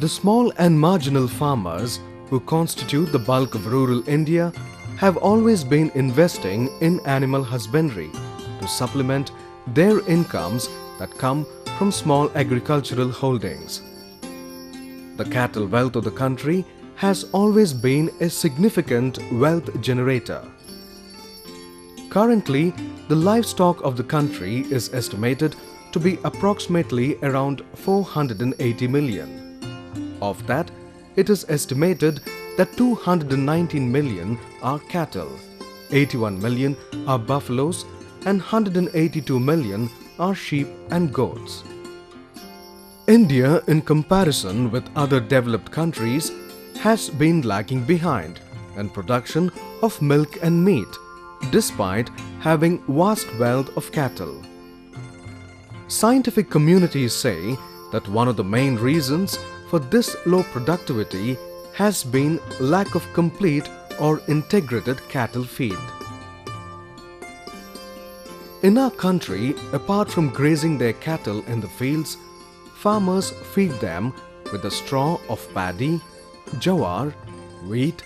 The small and marginal farmers who constitute the bulk of rural India have always been investing in animal husbandry to supplement their incomes that come from small agricultural holdings. The cattle wealth of the country has always been a significant wealth generator. Currently, the livestock of the country is estimated to be approximately around 480 million. Of that, it is estimated that 219 million are cattle, 81 million are buffaloes, and 182 million are sheep and goats. India, in comparison with other developed countries, has been lagging behind in production of milk and meat, despite having vast wealth of cattle. Scientific communities say that one of the main reasons for this low productivity has been lack of complete or integrated cattle feed. In our country, apart from grazing their cattle in the fields, farmers feed them with the straw of paddy, jawar, wheat,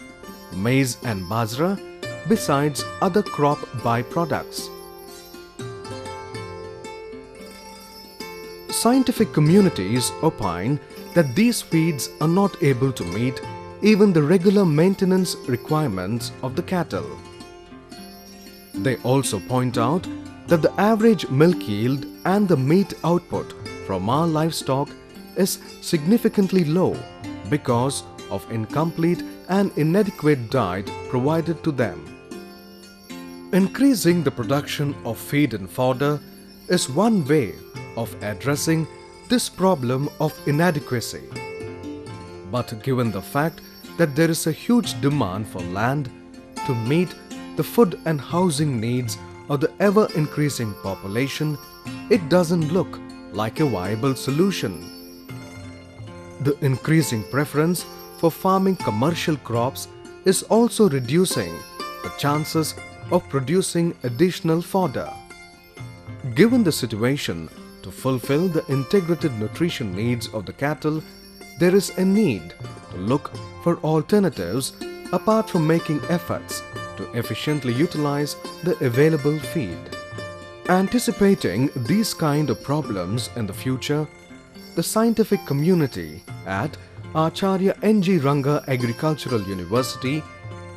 maize and bajra, besides other crop byproducts. Scientific communities opine that these feeds are not able to meet even the regular maintenance requirements of the cattle. They also point out that the average milk yield and the meat output from our livestock is significantly low because of incomplete and inadequate diet provided to them. Increasing the production of feed and fodder is one way of addressing this problem of inadequacy. But given the fact that there is a huge demand for land to meet the food and housing needs of the ever-increasing population, it doesn't look like a viable solution. The increasing preference for farming commercial crops is also reducing the chances of producing additional fodder. Given the situation, to fulfill the integrated nutrition needs of the cattle, there is a need to look for alternatives apart from making efforts to efficiently utilize the available feed. Anticipating these kind of problems in the future, the scientific community at Acharya N.G. Ranga Agricultural University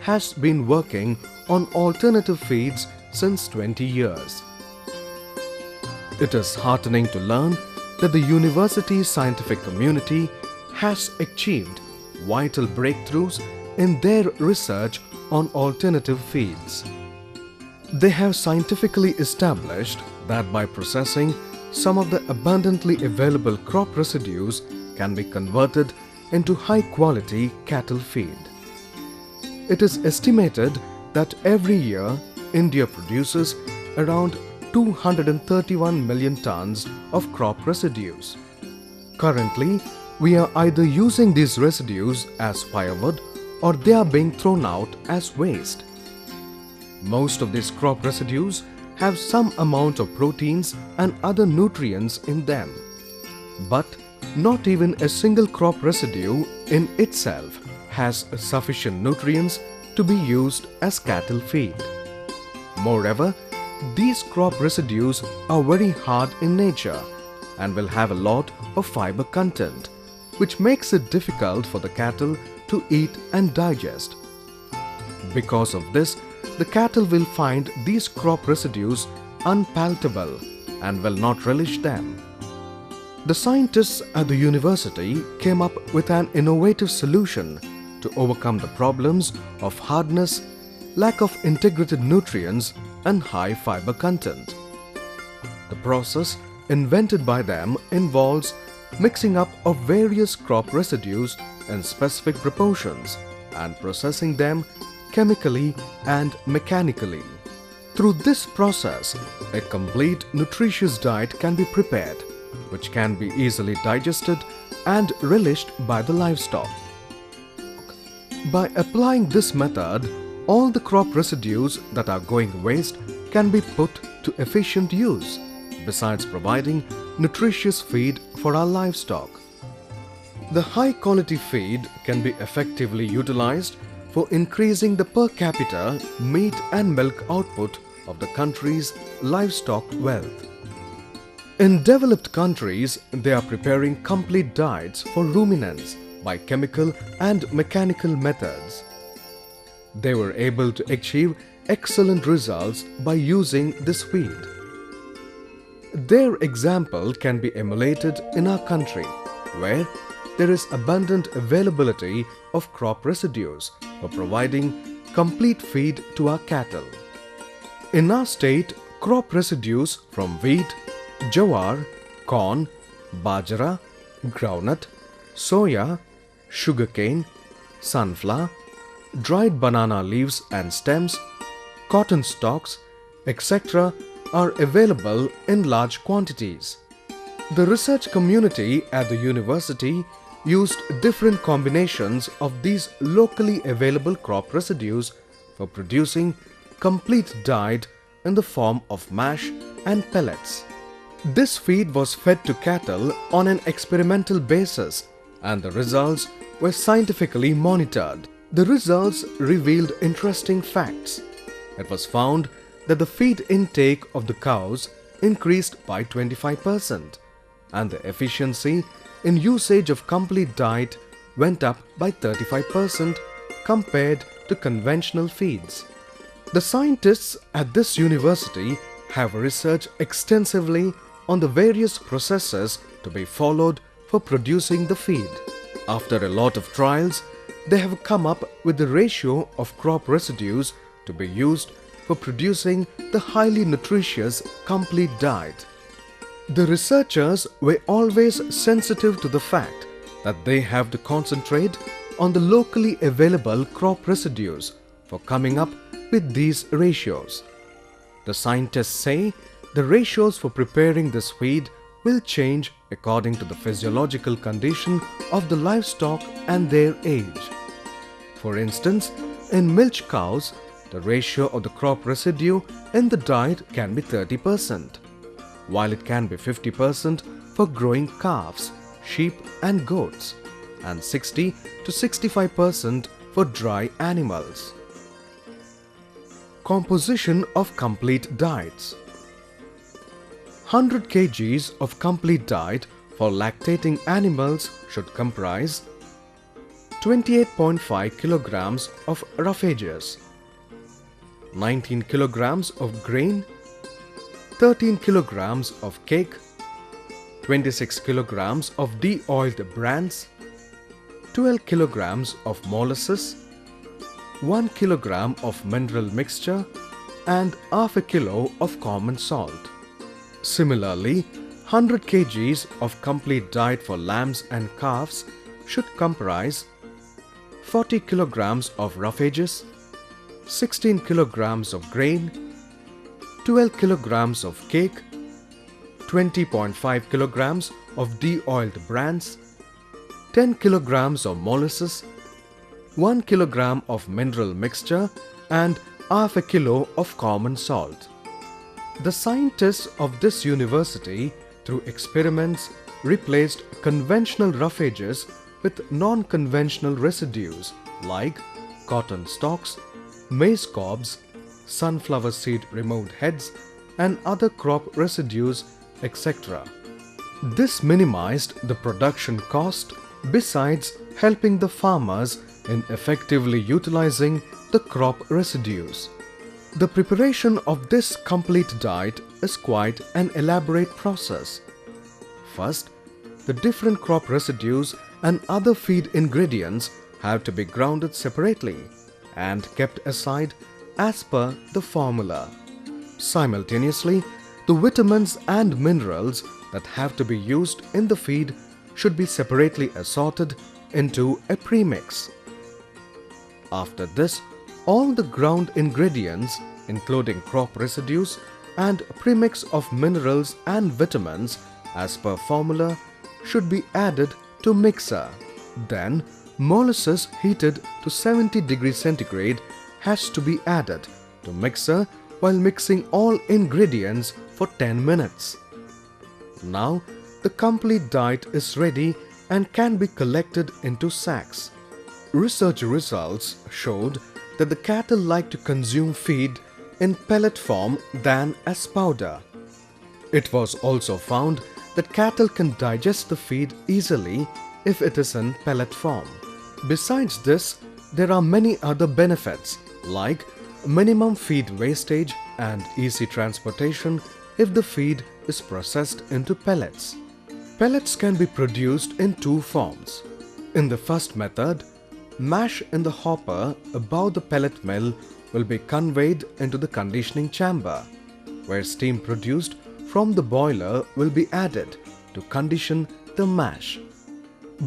has been working on alternative feeds since 20 years. It is heartening to learn that the university's scientific community has achieved vital breakthroughs in their research on alternative feeds. They have scientifically established that by processing some of the abundantly available crop residues can be converted into high-quality cattle feed. It is estimated that every year India produces around 231 million tons of crop residues. Currently, we are either using these residues as firewood or they are being thrown out as waste. Most of these crop residues have some amount of proteins and other nutrients in them. But not even a single crop residue in itself has sufficient nutrients to be used as cattle feed. Moreover, these crop residues are very hard in nature and will have a lot of fiber content, which makes it difficult for the cattle to eat and digest. Because of this, the cattle will find these crop residues unpalatable and will not relish them. The scientists at the university came up with an innovative solution to overcome the problems of hardness, lack of integrated nutrients, and high fiber content. The process invented by them involves mixing up of various crop residues in specific proportions and processing them chemically and mechanically. Through this process, a complete nutritious diet can be prepared, which can be easily digested and relished by the livestock. By applying this method, all the crop residues that are going waste can be put to efficient use, besides providing nutritious feed for our livestock. The high-quality feed can be effectively utilized for increasing the per capita meat and milk output of the country's livestock wealth. In developed countries, they are preparing complete diets for ruminants by chemical and mechanical methods. They were able to achieve excellent results by using this feed. Their example can be emulated in our country, where there is abundant availability of crop residues for providing complete feed to our cattle. In our state, crop residues from wheat, jowar, corn, bajra, groundnut, soya, sugarcane, sunflower, dried banana leaves and stems, cotton stalks, etc. are available in large quantities. The research community at the university used different combinations of these locally available crop residues for producing complete diet in the form of mash and pellets. This feed was fed to cattle on an experimental basis, and the results were scientifically monitored. The results revealed interesting facts. It was found that the feed intake of the cows increased by 25%, and the efficiency in usage of complete diet went up by 35% compared to conventional feeds. The scientists at this university have researched extensively on the various processes to be followed for producing the feed. After a lot of trials, they have come up with the ratio of crop residues to be used for producing the highly nutritious complete diet. The researchers were always sensitive to the fact that they have to concentrate on the locally available crop residues for coming up with these ratios. The scientists say the ratios for preparing this feed will change according to the physiological condition of the livestock and their age. For instance, in milch cows, the ratio of the crop residue in the diet can be 30%, while it can be 50% for growing calves, sheep and goats, and 60 to 65% for dry animals. Composition of complete diets. 100 kgs of complete diet for lactating animals should comprise 28.5 kilograms of roughages, 19 kilograms of grain, 13 kilograms of cake, 26 kilograms of de-oiled brands, 12 kilograms of molasses, 1 kilogram of mineral mixture, and half a kilo of common salt. Similarly, 100 kgs of complete diet for lambs and calves should comprise 40 kilograms of roughages, 16 kilograms of grain, 12 kilograms of cake, 20.5 kilograms of de-oiled brands, 10 kilograms of molasses, 1 kilogram of mineral mixture, and half a kilo of common salt. The scientists of this university, through experiments, replaced conventional roughages with non-conventional residues like cotton stalks, maize cobs, sunflower seed removed heads, and other crop residues, etc. This minimized the production cost, besides helping the farmers in effectively utilizing the crop residues. The preparation of this complete diet is quite an elaborate process. First, the different crop residues and other feed ingredients have to be grounded separately and kept aside as per the formula. Simultaneously, the vitamins and minerals that have to be used in the feed should be separately assorted into a premix. After this, all the ground ingredients, including crop residues and premix of minerals and vitamins as per formula, should be added to mixer. Then, molasses heated to 70 degrees centigrade has to be added to mixer while mixing all ingredients for 10 minutes. Now, the complete diet is ready and can be collected into sacks. Research results showed that the cattle like to consume feed in pellet form than as powder. It was also found that cattle can digest the feed easily if it is in pellet form. Besides this, there are many other benefits like minimum feed wastage and easy transportation if the feed is processed into pellets. Pellets can be produced in two forms. In the first method, mash in the hopper above the pellet mill will be conveyed into the conditioning chamber, where steam produced from the boiler will be added to condition the mash.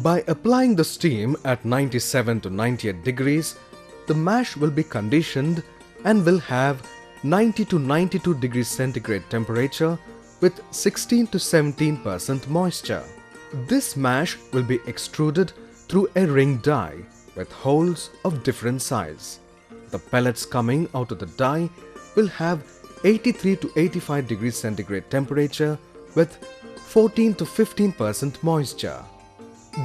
By applying the steam at 97 to 98 degrees, the mash will be conditioned and will have 90 to 92 degrees centigrade temperature with 16 to 17% moisture. This mash will be extruded through a ring die with holes of different size. The pellets coming out of the die will have 83 to 85 degrees centigrade temperature with 14 to 15% moisture.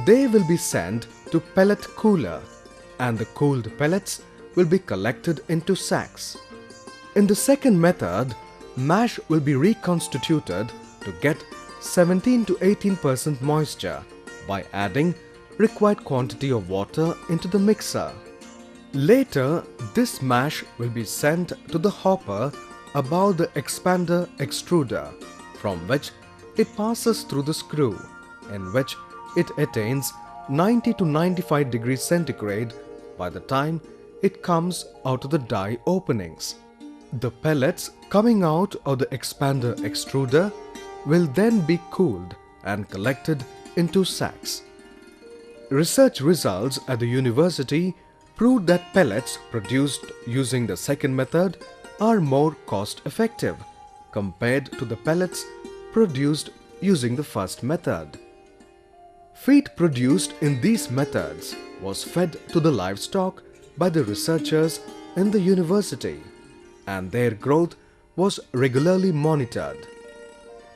They will be sent to pellet cooler and the cooled pellets will be collected into sacks. In the second method, mash will be reconstituted to get 17 to 18% moisture by adding required quantity of water into the mixer. Later, this mash will be sent to the hopper above the expander extruder, from which it passes through the screw, in which it attains 90 to 95 degrees centigrade by the time it comes out of the die openings. The pellets coming out of the expander extruder will then be cooled and collected into sacks. Research results at the university proved that pellets produced using the second method are more cost-effective compared to the pellets produced using the first method. Feed produced in these methods was fed to the livestock by the researchers in the university, and their growth was regularly monitored.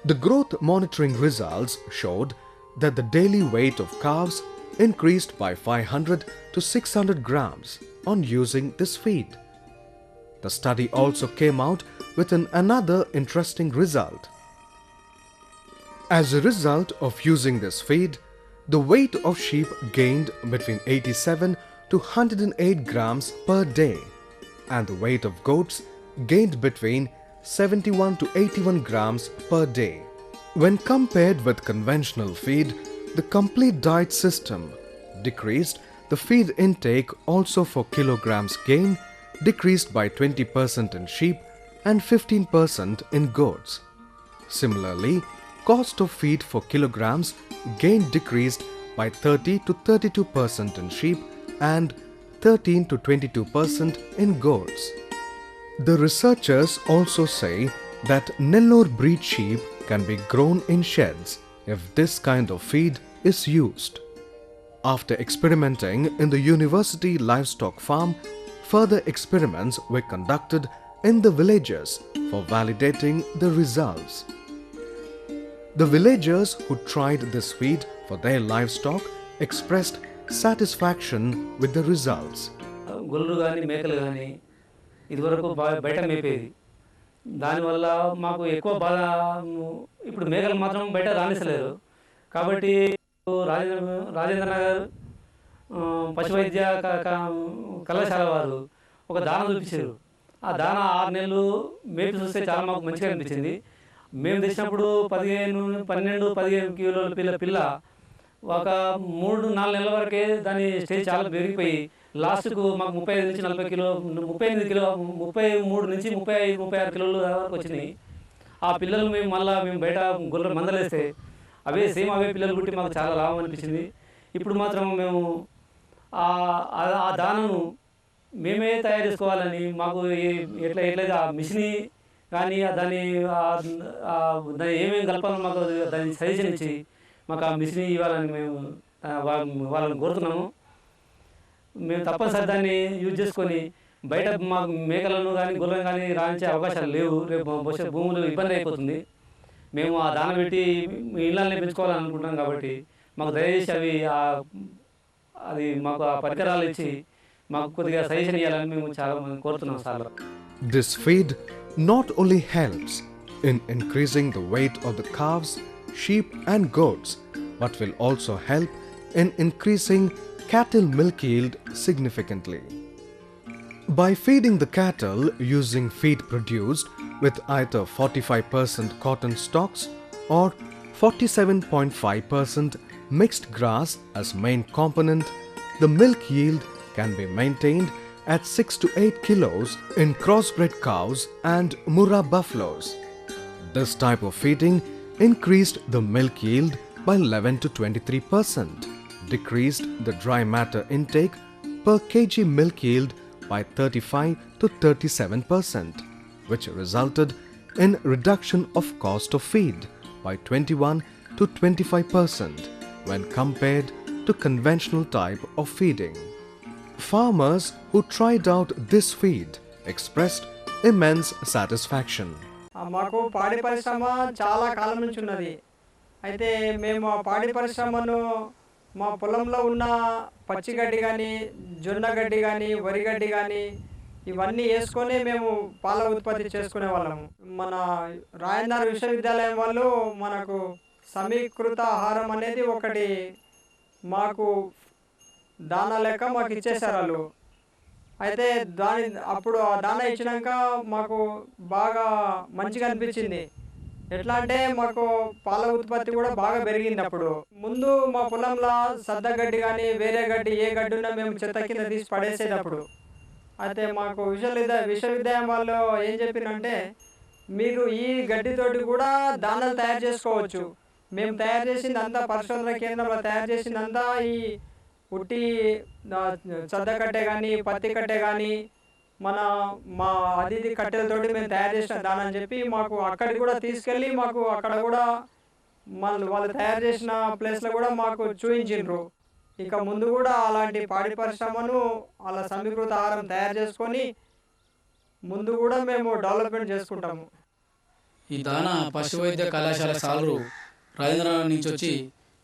The growth monitoring results showed that the daily weight of calves increased by 500 to 600 grams on using this feed. The study also came out with another interesting result. As a result of using this feed, the weight of sheep gained between 87 to 108 grams per day, and the weight of goats gained between 71 to 81 grams per day. When compared with conventional feed, the complete diet system decreased the feed intake also for kilograms gain decreased by 20% in sheep and 15% in goats. Similarly, cost of feed for kilograms gain decreased by 30 to 32% in sheep and 13 to 22% in goats. The researchers also say that Nellore breed sheep can be grown in sheds if this kind of feed is used. After experimenting in the university livestock farm, further experiments were conducted in the villages for validating the results. The villagers who tried this feed for their livestock expressed satisfaction with the results. గొర్రెలు కానీ మేకలు కానీ ఇదివరకు బయట మేపేది. దానివల్ల మాకు ఎక్కువ బాధ. ఇప్పుడు మేకలు మాత్రం బయట రానిస్తలేరు. కాబట్టి రాజేంద్ర నగర్ పశు వైద్య కళాశాల వారు ఒక దాన చూపించారు. ఆ దాన 6 నెలలు మేపి చూస్తే చాలా మాకు మంచిగా అనిపించింది. మేము తెచ్చినప్పుడు 12-15 కిలోల పిల్ల ఒక 3-4 నెలల వరకే దాని స్టేజ్ చాలా పెరిగిపోయి లాస్ట్కు మాకు 35 నుంచి 40 కిలో 38 కిలో 33 నుంచి 35-36 కిలోల వరకు వచ్చినాయి. ఆ పిల్లలు మేము బయట గొర్రెలు మందలేస్తే అవే పిల్లలు పుట్టి మాకు చాలా లాభం అనిపించింది. ఇప్పుడు మాత్రం మేము ఆ దానను మేమే తయారు చేసుకోవాలని మాకు ఎట్లయితే ఆ మిషన్ కానీ దాన్ని ఏమేమి కలపాలని మాకు దాన్ని సజెషన్ ఇచ్చి మాకు ఆ మిషన్ ఇవ్వాలని మేము వాళ్ళని కోరుతున్నాము. మేము తప్పనిసరి దాన్ని యూజ్ చేసుకొని బయట మాకు మేకలను కానీ గొర్రెలను కానీ రాయించే అవకాశాలు లేవు. రేపు బహుశా భూములు ఇబ్బంది అయిపోతుంది. మేము ఆ దాన పెట్టి ఇళ్ళని పెంచుకోవాలనుకుంటున్నాం. కాబట్టి మాకు దయచేసి అది మాకు ఆ పరికరాలు ఇచ్చి మాకు కొద్దిగా సజెషన్ ఇవ్వాలని మేము చాలా కోరుతున్నాం sir. This feed not only helps in increasing the weight of the calves, sheep and goats, but will also help in increasing cattle milk yield significantly. By feeding the cattle using feed produced with either 45% cotton stalks or 47.5% mixed grass as main component, the milk yield can be maintained at 6 to 8 kilos in crossbred cows and Murrah buffaloes. This type of feeding increased the milk yield by 11 to 23%, decreased the dry matter intake per kg milk yield by 35 to 37%, which resulted in reduction of cost of feed by 21 to 25% when compared to conventional type of feeding. Farmers who tried out this feed expressed immense satisfaction. మాకు పాడి పరిశ్రమ చాలా కాలం నుంచి ఉన్నది. అయితే మేము ఆ పాడి పరిశ్రమను మా పొలంలో ఉన్న పచ్చిగడ్డి కానీ, జొన్న గడ్డి కానీ, వరి గడ్డి కానీ ఇవన్నీ వేసుకొని మేము పాల ఉత్పత్తి చేసుకునే వాళ్ళము. మన రాజేంద్ర విశ్వవిద్యాలయం వాళ్ళు మనకు సమీకృత ఆహారం అనేది ఒకటి మాకు దానా లెక్క మాకు ఇచ్చేసారు వాళ్ళు. అయితే అప్పుడు ఆ దానా ఇచ్చినాక మాకు బాగా మంచిగా అనిపించింది. ఎట్లా అంటే మాకు పాల ఉత్పత్తి కూడా బాగా పెరిగింది. అప్పుడు ముందు మా పొలంలో సద్దగడ్డి కానీ వేరే గడ్డి ఏ గడ్డి ఉన్నా మేము చెత్త కింద తీసి పడేసేటప్పుడు. అయితే మాకు విశ్వవిద్యాలయం వాళ్ళు ఏం చెప్పినంటే, మీరు ఈ గడ్డితోటి కూడా దానాలు తయారు చేసుకోవచ్చు. మేము తయారు చేసింది అంతా పరిశోధన కేంద్రంలో తయారు చేసిందంతా ఈ ఉట్టి సద్దకట్టె కానీ, పత్తి కట్టె కానీ, మా అది కట్టెలతోటి మేము తయారు చేసిన దాని అని చెప్పి మాకు అక్కడికి కూడా తీసుకెళ్ళి మాకు అక్కడ కూడా వాళ్ళు తయారు చేసిన ప్లేస్లో కూడా మాకు చూపించిండ్రు. ఇక ముందు కూడా అలాంటి పాడి పరిశ్రమను అలా సమీకృత ఆహారం తయారు చేసుకొని ముందు కూడా మేము డెవలప్మెంట్ చేసుకుంటాము. ఈ దానా పశు వైద్య కళాశాల సాలరు రాజేంద్ర నుంచి వచ్చి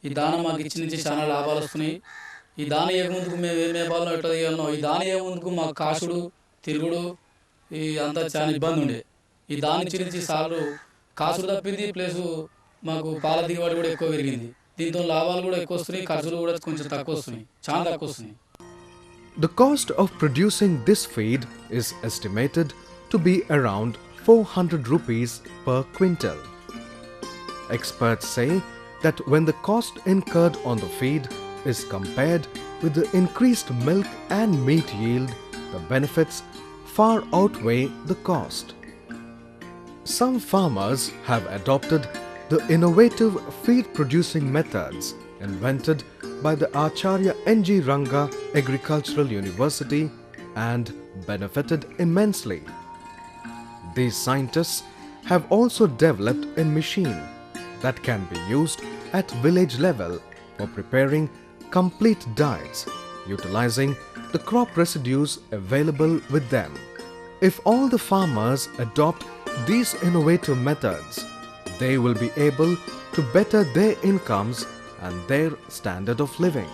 ఈ దానా మాకు ఇచ్చి నుంచి చాలా లాభాలు వస్తున్నాయి. ఈ దాన ఏ ముందుకు మేము ఏ మేపాలో ఎట్లా తీయాలనో, ఈ దాన ఏ ముందుకు మాకు కాసుడు తిరుగుడు ఈ అంతా చాలా ఇబ్బంది ఉండే. ఈ దాని నుంచి సాలరు కాసుడు తప్పింది, ప్లస్ మాకు పాల దిగుబడి కూడా ఎక్కువ పెరిగింది. దీంతో లాభాలు కూడా ఎక్కువ వస్తున్నాయి, ఖర్చులు కూడా కొంచెం తక్కువ వస్తున్నాయి, చాలా తక్కువ వస్తున్నాయి. The cost of producing this feed is estimated to be around 400 rupees per quintal. Experts say that when the cost incurred on the feed is compared with the increased milk and meat yield, the benefits far outweigh the cost. Some farmers have adopted the innovative feed producing methods invented by the Acharya N.G. Ranga Agricultural University and benefited immensely. These scientists have also developed a machine that can be used at village level for preparing complete diets, utilizing the crop residues available with them. If all the farmers adopt these innovative methods, they will be able to better their incomes and their standard of living.